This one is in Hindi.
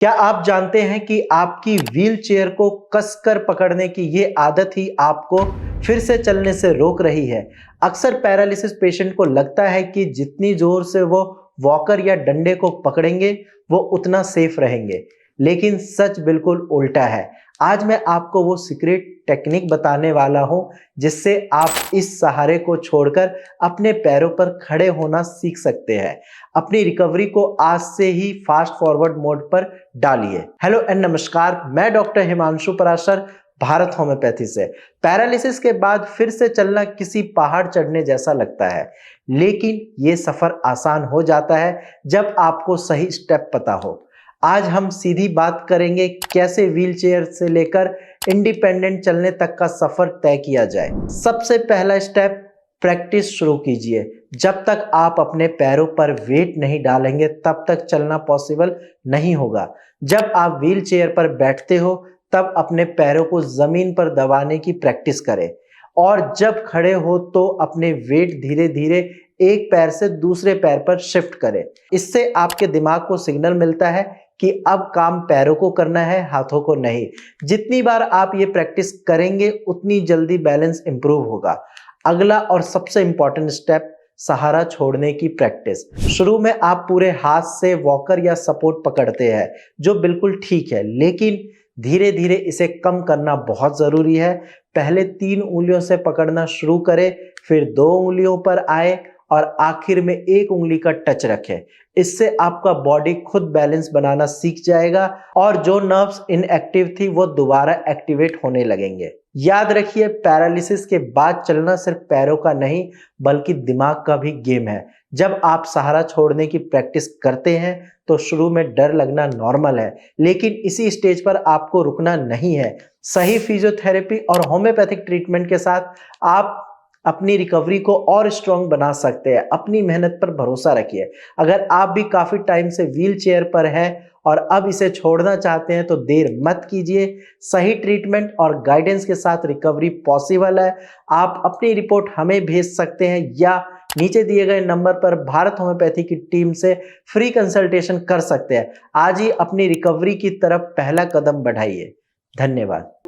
क्या आप जानते हैं कि आपकी व्हील चेयर को कसकर पकड़ने की ये आदत ही आपको फिर से चलने से रोक रही है। अक्सर पैरालिसिस पेशेंट को लगता है कि जितनी जोर से वो वॉकर या डंडे को पकड़ेंगे वो उतना सेफ रहेंगे, लेकिन सच बिल्कुल उल्टा है। आज मैं आपको वो सीक्रेट टेक्निक बताने वाला हूं जिससे आप इस सहारे को छोड़कर अपने पैरों पर खड़े होना सीख सकते हैं। अपनी रिकवरी को आज से ही फास्ट फॉरवर्ड मोड पर डालिए। हेलो एंड नमस्कार, मैं डॉक्टर हिमांशु पराशर, भारत होम्योपैथी से। पैरालिसिस के बाद फिर से चलना किसी पहाड़ चढ़ने जैसा लगता है, लेकिन ये सफर आसान हो जाता है जब आपको सही स्टेप पता हो। आज हम सीधी बात करेंगे कैसे व्हील चेयर से लेकर इंडिपेंडेंट चलने तक का सफर तय किया जाए। सबसे पहला स्टेप, प्रैक्टिस शुरू कीजिए। जब तक आप अपने पैरों पर वेट नहीं डालेंगे तब तक चलना पॉसिबल नहीं होगा। जब आप व्हील चेयर पर बैठते हो तब अपने पैरों को जमीन पर दबाने की प्रैक्टिस करें, और जब खड़े हो तो अपने वेट धीरे धीरे एक पैर से दूसरे पैर पर शिफ्ट करें। इससे आपके दिमाग को सिग्नल मिलता है कि अब काम पैरों को करना है, हाथों को नहीं। जितनी बार आप ये प्रैक्टिस करेंगे उतनी जल्दी बैलेंस इंप्रूव होगा। अगला और सबसे इंपॉर्टेंट स्टेप, सहारा छोड़ने की प्रैक्टिस। शुरू में आप पूरे हाथ से वॉकर या सपोर्ट पकड़ते हैं, जो बिल्कुल ठीक है, लेकिन धीरे धीरे इसे कम करना बहुत जरूरी है। पहले 3 उंगलियों से पकड़ना शुरू करें, फिर 2 उंगलियों पर आए और आखिर में 1 उंगली का टच रखें। इससे आपका बॉडी खुद बैलेंस बनाना सीख जाएगा और जो नर्व्स इनएक्टिव थी वो दोबारा एक्टिवेट होने लगेंगे। याद रखिए, पैरालिसिस के बाद चलना सिर्फ पैरों का नहीं बल्कि दिमाग का भी गेम है। जब आप सहारा छोड़ने की प्रैक्टिस करते हैं तो शुरू में डर लगना नॉर्मल है, लेकिन इसी स्टेज पर आपको रुकना नहीं है। सही फिजियोथेरेपी और होम्योपैथिक ट्रीटमेंट के साथ आप अपनी रिकवरी को और स्ट्रॉन्ग बना सकते हैं। अपनी मेहनत पर भरोसा रखिए। अगर आप भी काफी टाइम से व्हील चेयर पर हैं और अब इसे छोड़ना चाहते हैं तो देर मत कीजिए। सही ट्रीटमेंट और गाइडेंस के साथ रिकवरी पॉसिबल है। आप अपनी रिपोर्ट हमें भेज सकते हैं या नीचे दिए गए नंबर पर भारत होम्योपैथी की टीम से फ्री कंसल्टेशन कर सकते हैं। आज ही अपनी रिकवरी की तरफ पहला कदम बढ़ाइए। धन्यवाद।